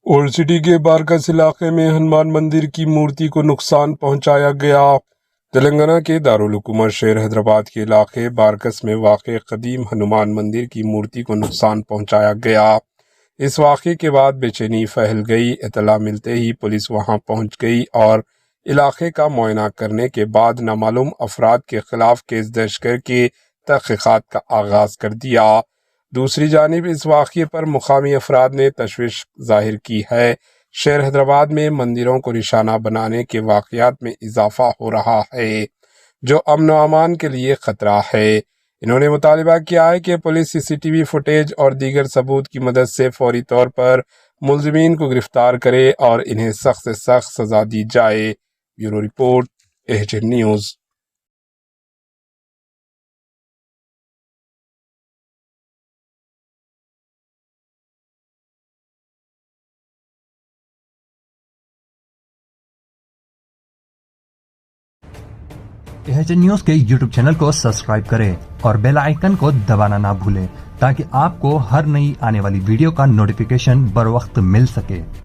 اور سٹی کے بارکس علاقے میں ہنومان مندر کی مورتی کو نقصان پہنچایا گیا۔ تلنگانہ کے دارالحکومت شہر حیدرآباد کے علاقے بارکس میں واقع قدیم ہنومان مندر کی مورتی کو نقصان پہنچایا گیا۔ اس واقعے کے بعد بے چینی پھیل گئی۔ اطلاع ملتے ہی پولیس وہاں پہنچ گئی اور علاقے کا معائنہ کرنے کے بعد نامعلوم افراد کے خلاف کیس درج کر کے تحقیقات کا آغاز کر دیا۔ دوسری جانب اس واقعے پر مقامی افراد نے تشویش ظاہر کی ہے۔ شہر حیدرآباد میں مندروں کو نشانہ بنانے کے واقعات میں اضافہ ہو رہا ہے، جو امن و امان کے لیے خطرہ ہے۔ انہوں نے مطالبہ کیا ہے کہ پولیس سی سی ٹی وی فوٹیج اور دیگر ثبوت کی مدد سے فوری طور پر ملزمین کو گرفتار کرے اور انہیں سخت سے سخت سزا دی جائے۔ Bureau report, AHN news. AHN news کے یوٹیوب چینل کو سبسکرائب کریں اور بیل آئیکن کو دبانا نہ بھولیں تاکہ آپ کو ہر نئی آنے والی ویڈیو کا نوٹیفیکیشن بر وقت مل سکے۔